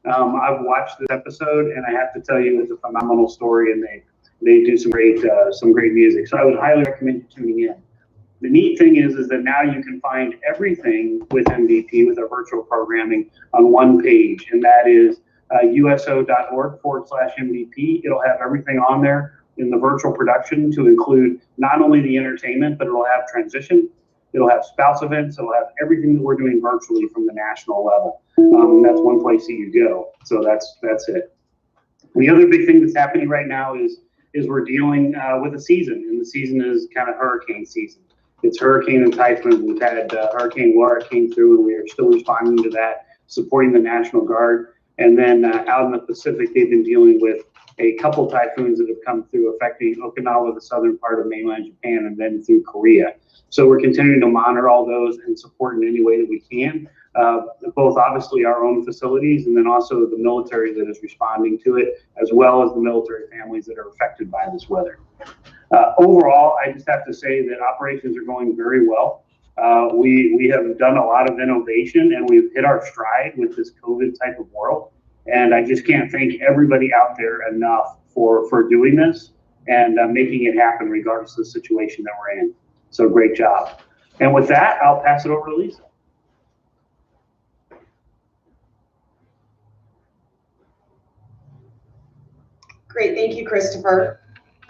I've watched this episode, and I have to tell you, it's a phenomenal story, and they do some great music. So I would highly recommend you tuning in. The neat thing is that now you can find everything with MVP, with our virtual programming, on one page, and that is uso.org/MVP. It'll have everything on there in the virtual production to include not only the entertainment, but it'll have transition, it'll have spouse events, it'll have everything that we're doing virtually from the national level. That's one place that you go. So that's it. The other big thing that's happening right now is we're dealing with a season, and the season is kind of hurricane season. It's hurricane and typhoon. We've had Hurricane Laura came through, and we are still responding to that, supporting the National Guard. And then out in the Pacific, they've been dealing with a couple typhoons that have come through, affecting Okinawa, the southern part of mainland Japan, and then through Korea. So we're continuing to monitor all those and support in any way that we can, both obviously our own facilities and then also the military that is responding to it, as well as the military families that are affected by this weather. Overall, I just have to say that operations are going very well. We have done a lot of innovation, and we've hit our stride with this COVID type of world. And I just can't thank everybody out there enough for doing this and making it happen regardless of the situation that we're in. So great job. And with that, I'll pass it over to Lisa. Great, thank you, Christopher.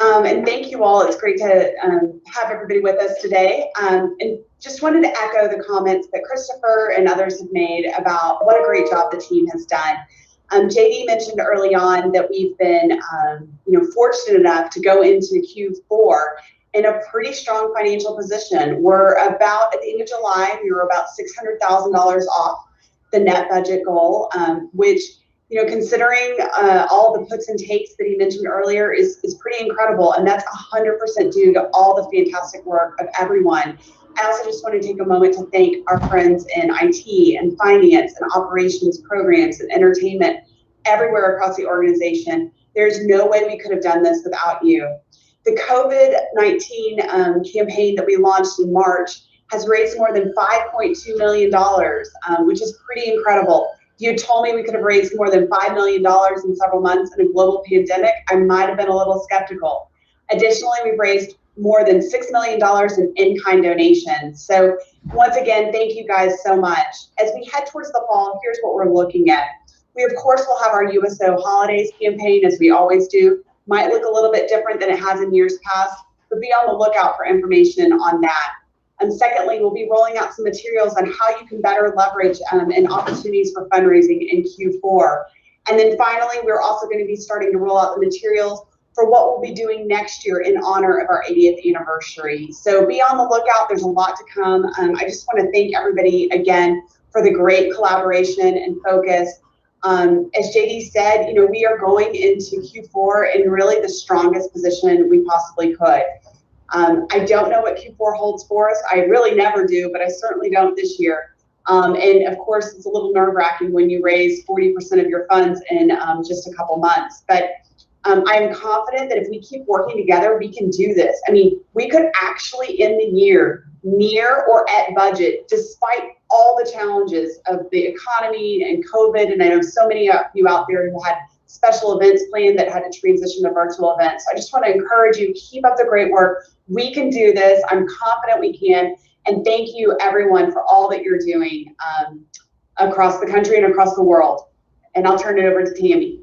And thank you all. It's great to have everybody with us today. And just wanted to echo the comments that Christopher and others have made about what a great job the team has done. JD mentioned early on that we've been fortunate enough to go into Q4 in a pretty strong financial position. We're about, at the end of July, we were about $600,000 off the net budget goal, which, considering all the puts and takes that he mentioned earlier is pretty incredible. And that's 100% due to all the fantastic work of everyone. I also just want to take a moment to thank our friends in IT and finance and operations programs and entertainment everywhere across the organization. There's no way we could have done this without you. The COVID-19 campaign that we launched in March has raised more than $5.2 million, which is pretty incredible. If you had told me we could have raised more than $5 million in several months in a global pandemic, I might have been a little skeptical. Additionally, we've raised more than $6 million in-kind donations. So once again, thank you guys so much. As we head towards the fall, here's what we're looking at. We, of course, will have our USO Holidays campaign, as we always do. Might look a little bit different than it has in years past, but be on the lookout for information on that. And secondly, we'll be rolling out some materials on how you can better leverage and opportunities for fundraising in Q4. And then finally, we're also going to be starting to roll out the materials for what we'll be doing next year in honor of our 80th anniversary. So be on the lookout. There's a lot to come. I just want to thank everybody again for the great collaboration and focus. As JD said, we are going into Q4 in really the strongest position we possibly could. I don't know what Q4 holds for us. I really never do, but I certainly don't this year. And of course, it's a little nerve-wracking when you raise 40% of your funds in just a couple months. But I'm confident that if we keep working together, we can do this. I mean, we could actually end the year near or at budget, despite all the challenges of the economy and COVID. And I know so many of you out there who had special events planned that had to transition to virtual events. I just want to encourage you, keep up the great work. We can do this. I'm confident we can. And thank you, everyone, for all that you're doing across the country and across the world. And I'll turn it over to Tammy.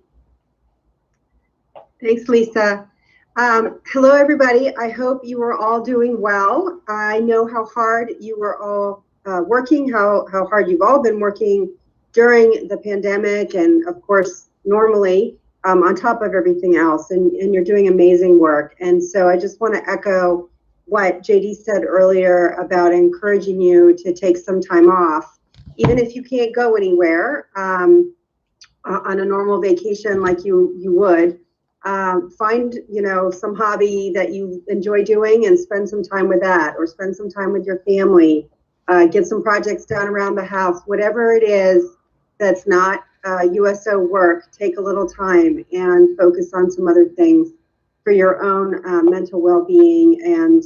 Thanks, Lisa. Hello, everybody. I hope you are all doing well. I know how hard you were all working, how hard you've all been working during the pandemic, and of course, normally on top of everything else. And you're doing amazing work. And so I just want to echo what JD said earlier about encouraging you to take some time off, even if you can't go anywhere on a normal vacation like you would. Find some hobby that you enjoy doing and spend some time with that, or spend some time with your family. Get some projects done around the house. Whatever it is that's not USO work, take a little time and focus on some other things for your own mental well-being, and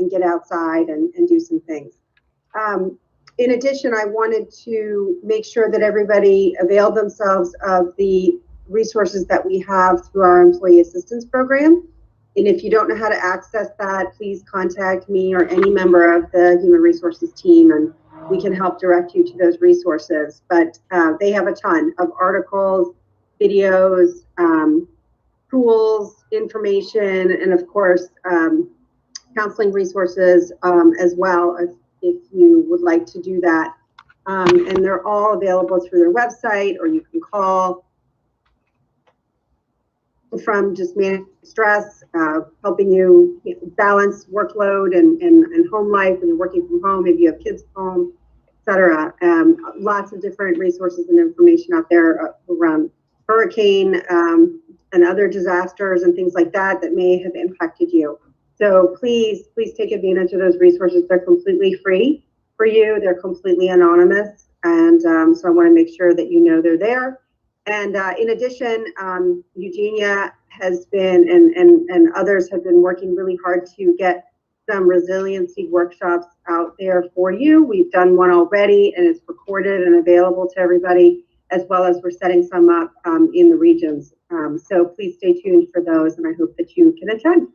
get outside and do some things. In addition, I wanted to make sure that everybody availed themselves of the resources that we have through our employee assistance program. And if you don't know how to access that, please contact me or any member of the human resources team, and we can help direct you to those resources. But they have a ton of articles, videos, tools, information, and of course, counseling resources as well, if you would like to do that. And they're all available through their website, or you can call. From just managing stress, helping you balance workload and home life, and you're working from home, maybe you have kids at home, etc. Lots of different resources and information out there around hurricane and other disasters and things like that that may have impacted you. So please take advantage of those resources. They're completely free for you. They're completely anonymous. And so I want to make sure that you know they're there. And in addition, Eugenia has been, and others have been working really hard to get some resiliency workshops out there for you. We've done one already, and it's recorded and available to everybody, as well as we're setting some up in the regions. So please stay tuned for those, and I hope that you can attend.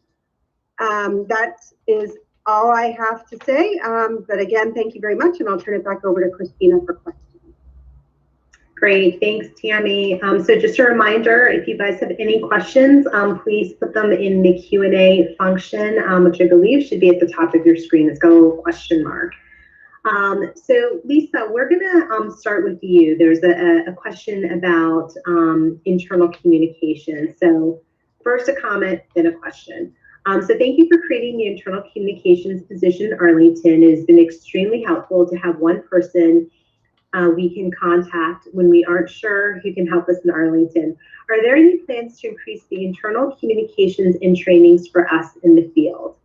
That is all I have to say. But again, thank you very much, and I'll turn it back over to Christina for questions. Great, thanks, Tammy. So just a reminder, if you guys have any questions, please put them in the Q&A function, which I believe should be at the top of your screen. It's got a little question mark. So Lisa, we're gonna start with you. There's a question about internal communication. So first a comment, then a question. So thank you for creating the internal communications position in Arlington. It has been extremely helpful to have one person we can contact when we aren't sure who can help us in Arlington. Are there any plans to increase the internal communications and trainings for us in the field?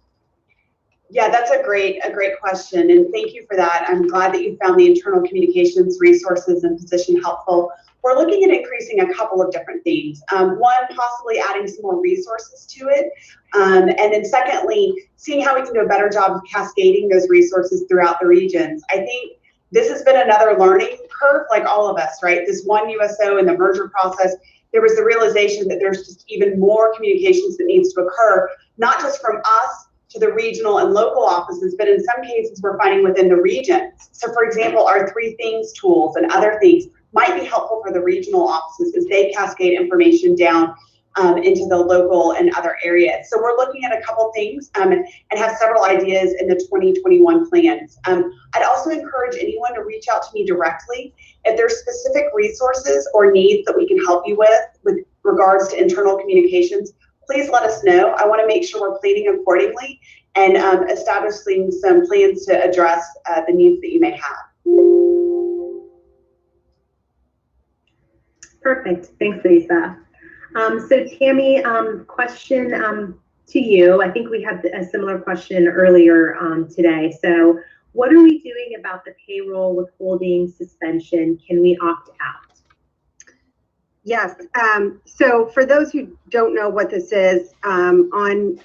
Yeah, that's a great question, and thank you for that. I'm glad that you found the internal communications resources and position helpful. We're looking at increasing a couple of different things. One, possibly adding some more resources to it, and then secondly, seeing how we can do a better job of cascading those resources throughout the regions. I think this has been another learning curve, like all of us, right? This one USO in the merger process, there was the realization that there's just even more communications that needs to occur, not just from us to the regional and local offices, but in some cases we're finding within the regions. So for example, our 3 things tools and other things might be helpful for the regional offices as they cascade information down into the local and other areas. So we're looking at a couple things and have several ideas in the 2021 plans. I'd also encourage anyone to reach out to me directly if there's specific resources or needs that we can help you with regards to internal communications. Please let us know. I want to make sure we're planning accordingly and establishing some plans to address the needs that you may have. Perfect. Thanks, Lisa. So Tammy, question to you. I think we had a similar question earlier today. So what are we doing about the payroll withholding suspension? Can we opt out? Yes. So for those who don't know what this is, on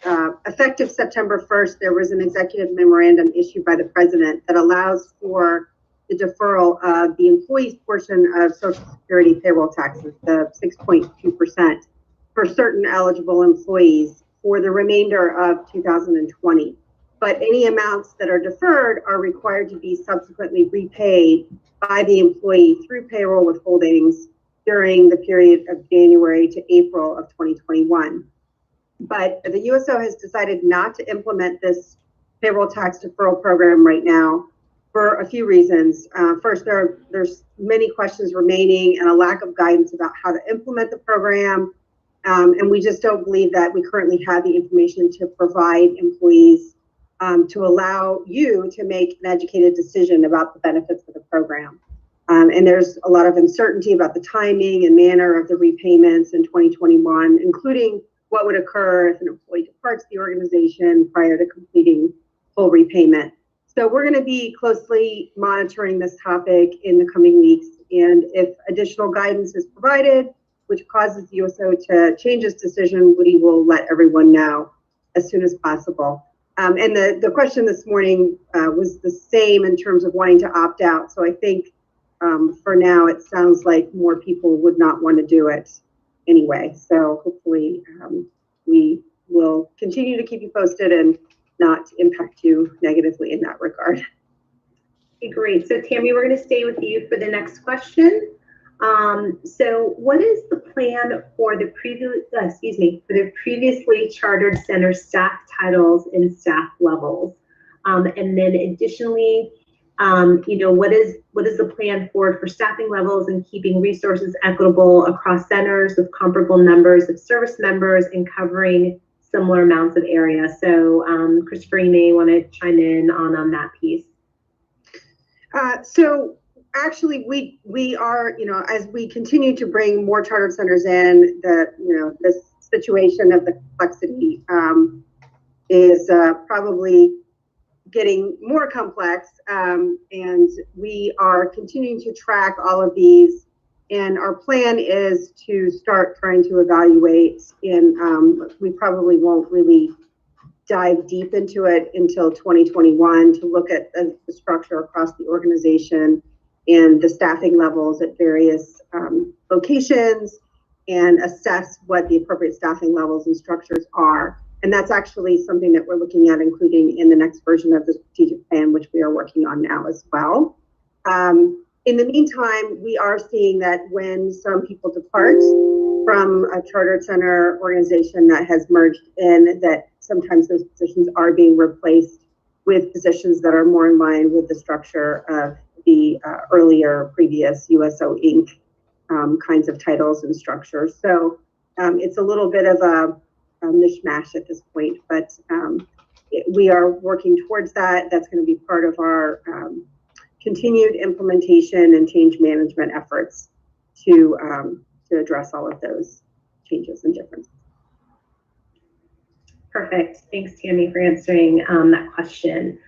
effective September 1st, there was an executive memorandum issued by the president that allows for the deferral of the employees' portion of Social Security payroll taxes, the 6.2%, for certain eligible employees for the remainder of 2020. But any amounts that are deferred are required to be subsequently repaid by the employee through payroll withholdings during the period of January to April of 2021. But the USO has decided not to implement this payroll tax deferral program right now for a few reasons. First, there's many questions remaining and a lack of guidance about how to implement the program. And we just don't believe that we currently have the information to provide employees to allow you to make an educated decision about the benefits of the program. And there's a lot of uncertainty about the timing and manner of the repayments in 2021, including what would occur if an employee departs the organization prior to completing full repayment. So we're going to be closely monitoring this topic in the coming weeks. And if additional guidance is provided, which causes USO to change its decision, we will let everyone know as soon as possible. And the question this morning was the same in terms of wanting to opt out. So I think for now, it sounds like more people would not want to do it anyway. So hopefully we will continue to keep you posted and not impact you negatively in that regard. Okay, great. So Tammy, we're going to stay with you for the next question. So what is the plan for the previously chartered center staff titles and staff levels? And then additionally, what is the plan for staffing levels and keeping resources equitable across centers with comparable numbers of service members and covering similar amounts of area? So Christopher, you may want to chime in on that piece. So actually, we are, as we continue to bring more chartered centers in, the situation of the complexity is probably getting more complex, and we are continuing to track all of these. And our plan is to start trying to evaluate, and we probably won't really dive deep into it until 2021 to look at the structure across the organization and the staffing levels at various locations and assess what the appropriate staffing levels and structures are. And that's actually something that we're looking at including in the next version of the strategic plan, which we are working on now as well. In the meantime, we are seeing that when some people depart from a chartered center organization that has merged in, that sometimes those positions are being replaced with positions that are more in line with the structure of the previous USO Inc. Kinds of titles and structures. So it's a little bit of a mishmash at this point, but we are working towards that. That's going to be part of our continued implementation and change management efforts to address all of those changes and differences. Perfect. Thanks, Tammy, for answering that question.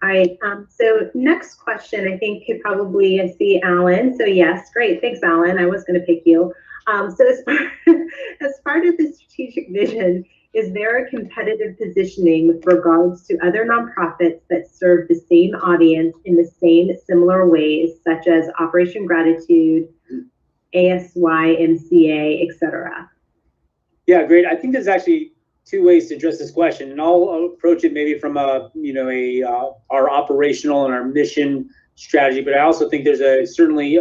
All right. So next question, I think could probably, I see Alan. So yes, great. Thanks, Alan. I was going to pick you. So as part of the strategic vision, is there a competitive positioning with regards to other nonprofits that serve the same audience in the same similar ways, such as Operation Gratitude, ASYMCA, etc.? Yeah, great. I think there's actually two ways to address this question, and I'll approach it maybe from our operational and our mission strategy. But I also think there's certainly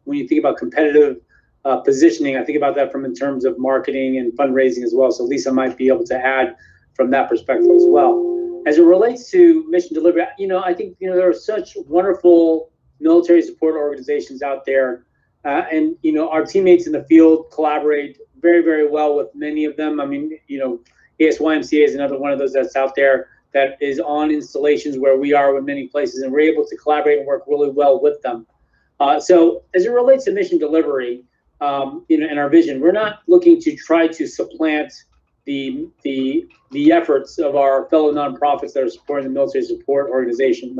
when you think about competitive positioning, I think about that from in terms of marketing and fundraising as well. So Lisa might be able to add from that perspective as well. As it relates to mission delivery, I think there are such wonderful military support organizations out there, and our teammates in the field collaborate very, very well with many of them. I mean, ASYMCA is another one of those that's out there that is on installations where we are in many places, and we're able to collaborate and work really well with them. So as it relates to mission delivery, in our vision, we're not looking to try to supplant the efforts of our fellow nonprofits that are supporting the military support organization,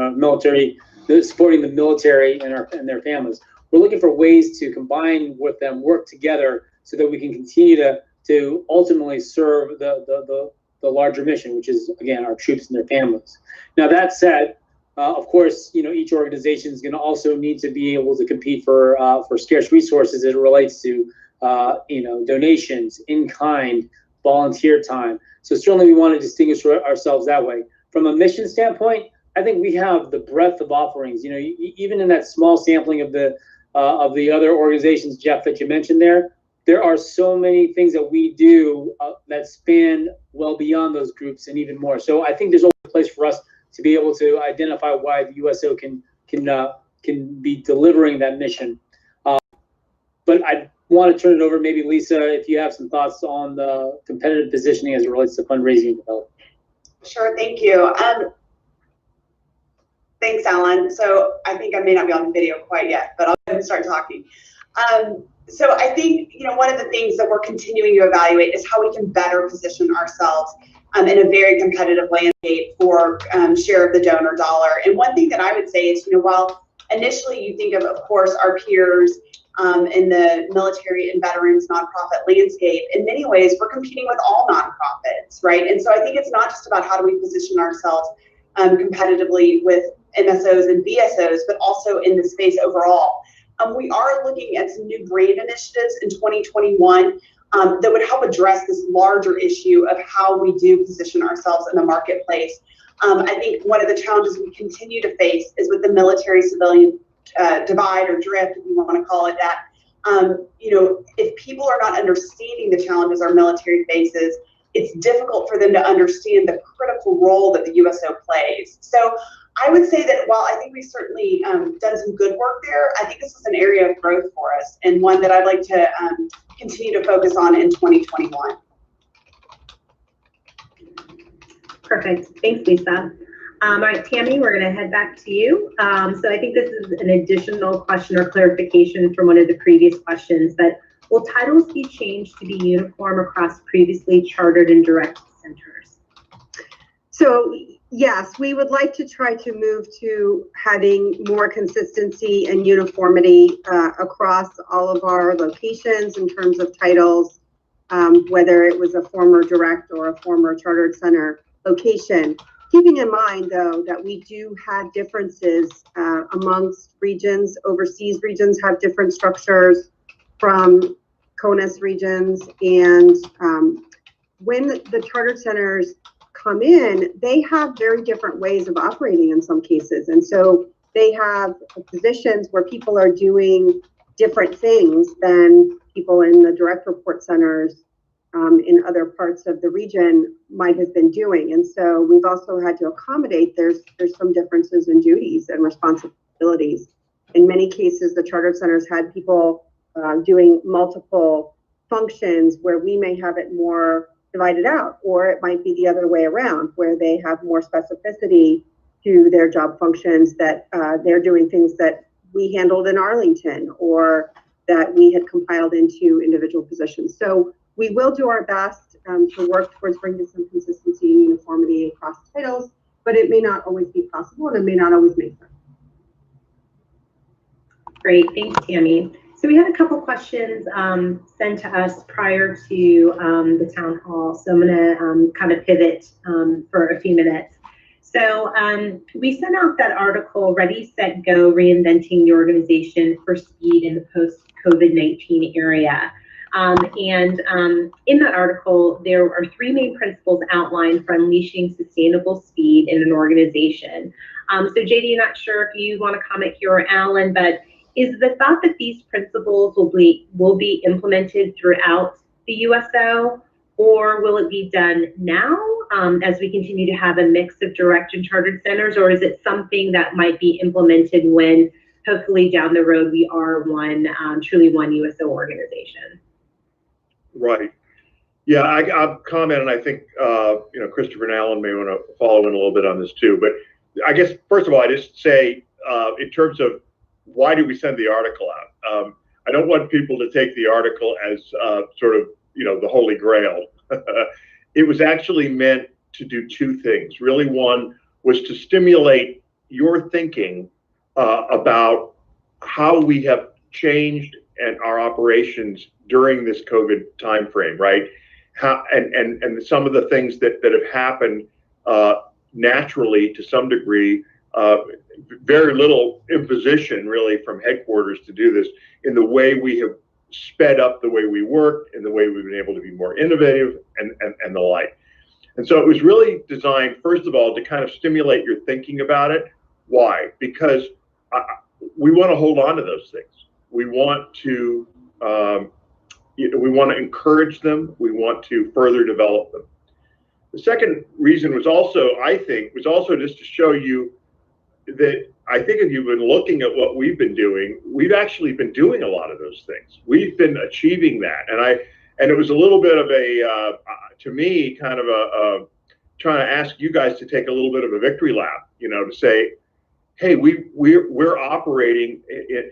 supporting the military and their families. We're looking for ways to combine with them, work together, so that we can continue to ultimately serve the larger mission, which is, again, our troops and their families. Now, that said, of course, each organization is going to also need to be able to compete for scarce resources as it relates to, donations, in-kind, volunteer time. So certainly we want to distinguish ourselves that way. From a mission standpoint, I think we have the breadth of offerings. Even in that small sampling of the other organizations, Jeff, that you mentioned there are so many things that we do that span well beyond those groups and even more. So I think there's always a place for us to be able to identify why the USO can be delivering that mission. But I want to turn it over, maybe Lisa, if you have some thoughts on the competitive positioning as it relates to fundraising and development. Sure, thank you. Thanks, Alan. So I think I may not be on the video quite yet, but I'll go ahead and start talking. So I think, one of the things that we're continuing to evaluate is how we can better position ourselves in a very competitive landscape for share of the donor dollar. And one thing that I would say is, while initially you think of course, our peers in the military and veterans nonprofit landscape. In many ways, we're competing with all nonprofits, right? And so I think it's not just about how do we position ourselves competitively with MSOs and VSOs, but also in the space overall. We are looking at some new brand initiatives in 2021 that would help address this larger issue of how we do position ourselves in the marketplace. I think one of the challenges we continue to face is with the military-civilian divide or drift, if you want to call it that. If people are not understanding the challenges our military faces, it's difficult for them to understand the critical role that the USO plays. So I would say that while I think we've certainly done some good work there, I think this is an area of growth for us and one that I'd like to continue to focus on in 2021. Perfect. Thanks, Lisa. All right, Tammy, we're going to head back to you. So I think this is an additional question or clarification from one of the previous questions, but will titles be changed to be uniform across previously chartered and direct centers? So yes, we would like to try to move to having more consistency and uniformity across all of our locations in terms of titles, whether it was a former direct or a former chartered center location. Keeping in mind, though, that we do have differences amongst regions. Overseas regions have different structures from CONUS regions. And when the chartered centers come in, they have very different ways of operating in some cases. And so they have positions where people are doing different things than people in the direct report centers in other parts of the region might have been doing. And so we've also had to accommodate there's some differences in duties and responsibilities. In many cases, the chartered centers had people doing multiple functions where we may have it more divided out, or it might be the other way around, where they have more specificity to their job functions, that they're doing things that we handled in Arlington or that we had compiled into individual positions. So we will do our best to work towards bringing some consistency and uniformity across titles, but it may not always be possible and it may not always make sense. Great, thanks, Tammy. So we had a couple questions sent to us prior to the town hall. So I'm gonna kind of pivot for a few minutes. So we sent out that article, Ready, Set, Go, Reinventing the Organization for Speed in the Post-COVID-19 Area. In that article, there are 3 main principles outlined for unleashing sustainable speed in an organization. So JD, I'm not sure if you want to comment here, or Alan, but is the thought that these principles will be implemented throughout the USO, or will it be done now as we continue to have a mix of direct and chartered centers, or is it something that might be implemented when hopefully down the road we are truly one USO organization? Right. Yeah, I'll comment, and I think Christopher and Alan may want to follow in a little bit on this too. But I guess first of all, I just say in terms of why do we send the article out? I don't want people to take the article as sort of the Holy Grail. It was actually meant to do 2 things. Really, one was to stimulate your thinking about how we have changed and our operations during this COVID timeframe, right? How and some of the things that have happened naturally to some degree, very little imposition really from headquarters to do this, in the way we have sped up the way we work, in the way we've been able to be more innovative and the like. And so it was really designed, first of all, to kind of stimulate your thinking about it. Why? Because we want to hold on to those things. We want to encourage them. We want to further develop them. The second reason was also, I think, just to show you that I think if you've been looking at what we've been doing, we've actually been doing a lot of those things. We've been achieving that, and it was a little bit of a, to me, kind of a trying to ask you guys to take a little bit of a victory lap, to say, hey, we're operating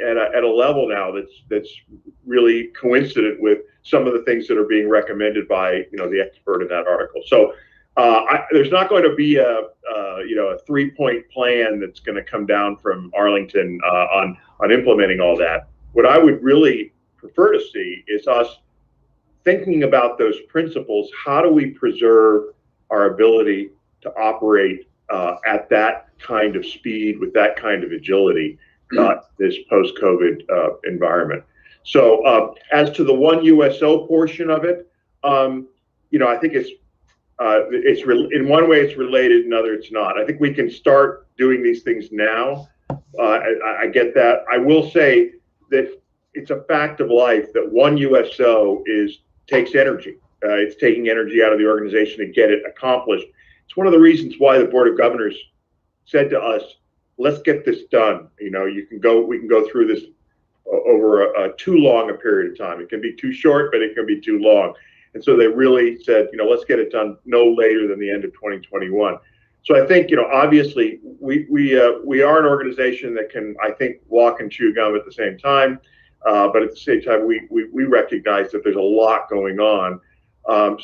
at a level now that's really coincident with some of the things that are being recommended by the expert in that article. So there's not going to be a 3-point plan that's going to come down from Arlington on implementing all that. what I would really prefer to see is us thinking about those principles. How do we preserve our ability to operate at that kind of speed with that kind of agility, this post-COVID environment? So as to the one USO portion of it, I think it's in one way it's related, in another it's not. I think we can start doing these things now. I get that. I will say that it's a fact of life that one USO takes energy. It's taking energy out of the organization to get it accomplished. It's one of the reasons why the Board of Governors said to us, let's get this done. We can go through this over too long a period of time. It can be too short, but it can be too long. And so they really said, let's get it done no later than the end of 2021. So I think, obviously we are an organization that can, I think, walk and chew gum at the same time. But at the same time, we recognize that there's a lot going on.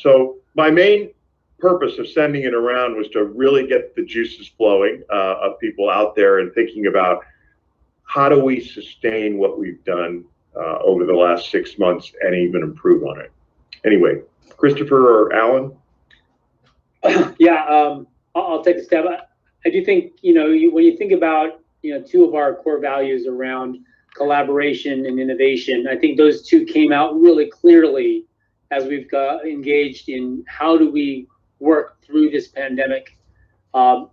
So my main purpose of sending it around was to really get the juices flowing of people out there and thinking about how do we sustain what we've done over the last 6 months and even improve on it. Anyway, Christopher or Alan? Yeah, I'll take a stab. I do think, when you think about, two of our core values around collaboration and innovation, I think those two came out really clearly as we've got engaged in how do we work through this pandemic. And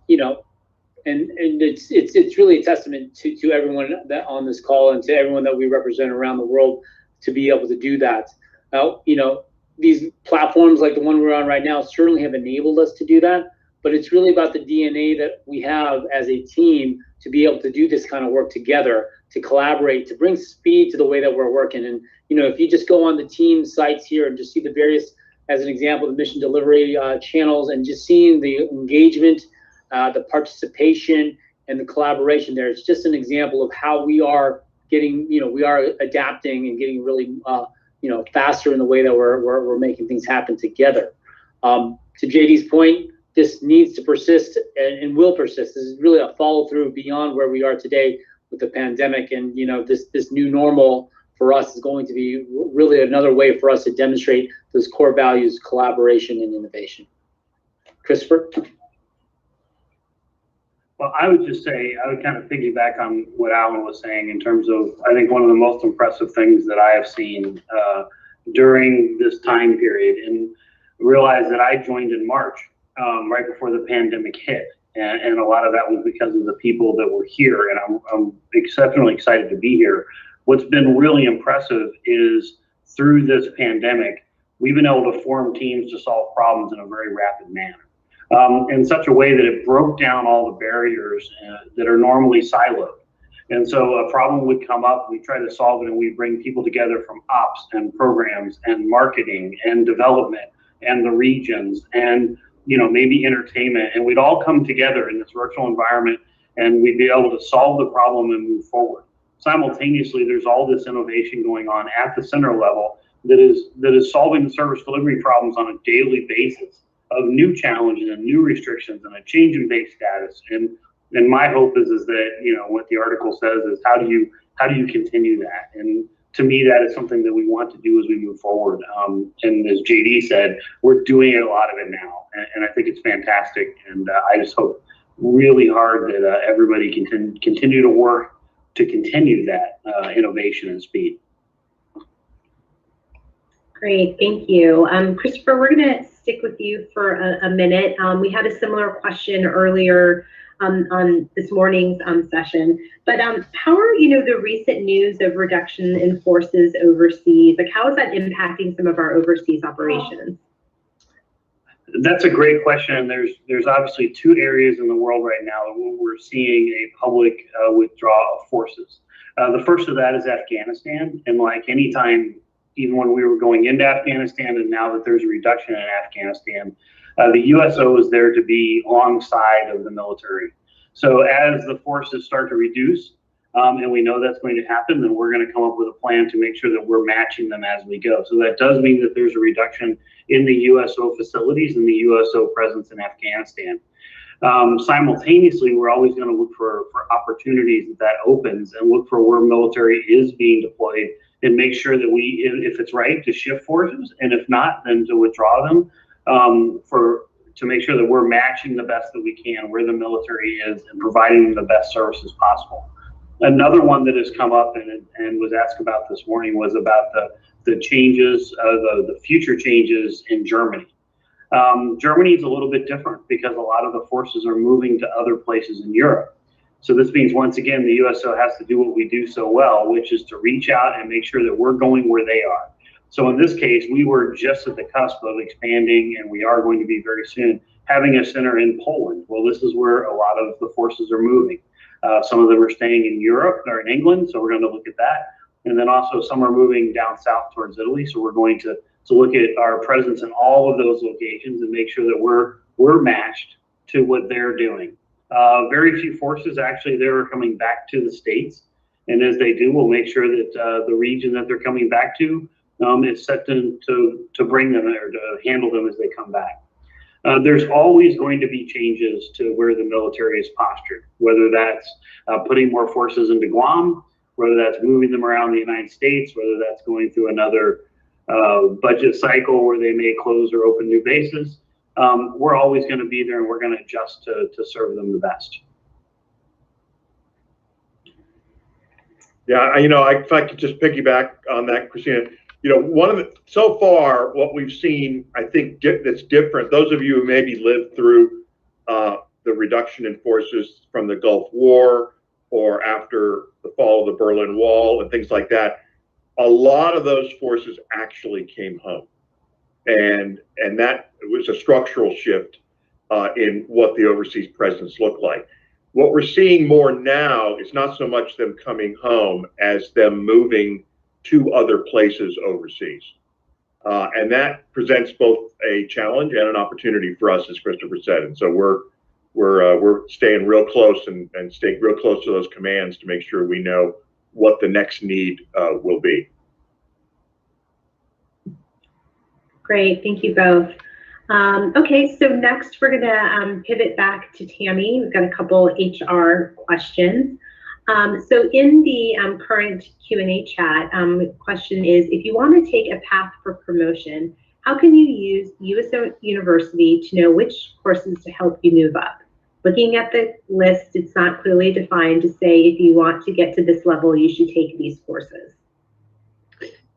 it's really a testament to everyone that on this call and to everyone that we represent around the world to be able to do that. Now, these platforms like the one we're on right now certainly have enabled us to do that, but it's really about the DNA that we have as a team to be able to do this kind of work together, to collaborate, to bring speed to the way that we're working. And, if you just go on the team sites here and just see the various, as an example, the mission delivery channels, and just seeing the engagement, the participation, and the collaboration there, it's just an example of how we are getting, we are adapting and getting really, faster in the way that we're making things happen together. To JD's point, this needs to persist and will persist. This is really a follow through beyond where we are today with the pandemic, and this new normal for us is going to be really another way for us to demonstrate those core values: collaboration and innovation. Christopher? Well, I would just say, I would kind of piggyback on what Alan was saying in terms of, I think one of the most impressive things that I have seen during this time period, and realize that I joined in March, right before the pandemic hit. And a lot of that was because of the people that were here, and I'm exceptionally excited to be here. What's been really impressive is through this pandemic, we've been able to form teams to solve problems in a very rapid manner, in such a way that it broke down all the barriers that are normally siloed. And so a problem would come up, we try to solve it, and we bring people together from ops and programs and marketing and development and the regions and maybe entertainment, and we'd all come together in this virtual environment, and we'd be able to solve the problem and move forward. Simultaneously, there's all this innovation going on at the center level that is solving the service delivery problems on a daily basis of new challenges and new restrictions and a change in base status. And my hope is that what the article says is how do you continue that? And to me, that is something that we want to do as we move forward. And as JD said, we're doing a lot of it now, and I think it's fantastic. And I just hope really hard that everybody can continue to work to continue that innovation and speed. Great, thank you. Christopher, we're gonna stick with you for a minute. We had a similar question earlier on this morning's session, but how are the recent news of reduction in forces overseas, like how is that impacting some of our overseas operations? That's a great question. There's obviously two areas in the world right now where we're seeing a public withdrawal of forces. The first of that is Afghanistan, and like any time, even when we were going into Afghanistan, and now that there's a reduction in Afghanistan, the USO is there to be alongside of the military. So as the forces start to reduce, and we know that's going to happen, then we're going to come up with a plan to make sure that we're matching them as we go. So that does mean that there's a reduction in the USO facilities and the USO presence in Afghanistan. Simultaneously, we're always going to look for opportunities that opens and look for where military is being deployed and make sure that we, if it's right, to shift forces, and if not, then to withdraw them to make sure that we're matching the best that we can where the military is and providing the best services possible. Another one that has come up and was asked about this morning was about the changes, the future changes in Germany. Germany is a little bit different because a lot of the forces are moving to other places in Europe. So this means, once again, the USO has to do what we do so well, which is to reach out and make sure that we're going where they are. So in this case, we were just at the cusp of expanding, and we are going to be very soon having a center in Poland. Well, this is where a lot of the forces are moving. Some of them are staying in Europe or in England, so we're going to look at that. And then also some are moving down south towards Italy, so we're going to look at our presence in all of those locations and make sure that we're matched to what they're doing. Very few forces actually there are coming back to the States, and as they do, we'll make sure that the region that they're coming back to is set to bring them or to handle them as they come back. There's always going to be changes to where the military is postured, whether that's putting more forces into Guam, whether that's moving them around the United States, whether that's going through another budget cycle where they may close or open new bases. We're always going to be there, and we're going to adjust to serve them the best. Yeah, if I could just piggyback on that, Christina, so far what we've seen, I think that's different. Those of you who maybe lived through the reduction in forces from the Gulf War or after the fall of the Berlin Wall and things like that, a lot of those forces actually came home, and that was a structural shift in what the overseas presence looked like. What we're seeing more now is not so much them coming home as them moving to other places overseas, and that presents both a challenge and an opportunity for us, as Christopher said. And so we're staying real close and staying real close to those commands to make sure we know what the next need will be. Great, thank you both. Okay, so next we're gonna pivot back to Tammy. We've got a couple HR questions. So in the current Q&A chat, the question is, if you want to take a path for promotion, how can you use USO University to know which courses to help you move up? Looking at the list, it's not clearly defined to say if you want to get to this level, you should take these courses.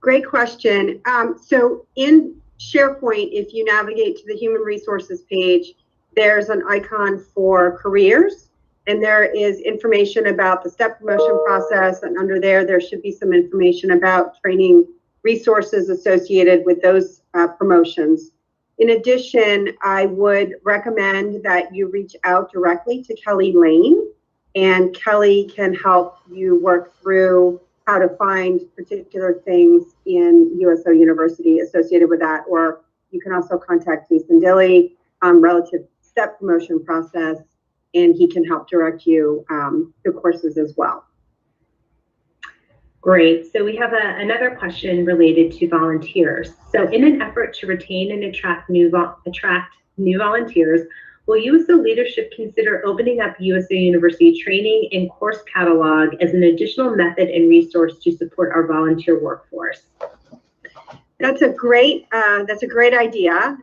Great question. So in SharePoint, if you navigate to the Human Resources page, there's an icon for careers, and there is information about the step promotion process, and under there should be some information about training resources associated with those promotions. In addition, I would recommend that you reach out directly to Kelly Lane, and Kelly can help you work through how to find particular things in USO University associated with that, or you can also contact Jason Dilley relative to step promotion process, and he can help direct you to courses as well. Great. So we have another question related to volunteers. So in an effort to retain and attract new volunteers, will USO leadership consider opening up USO University training and course catalog as an additional method and resource to support our volunteer workforce? That's a great idea.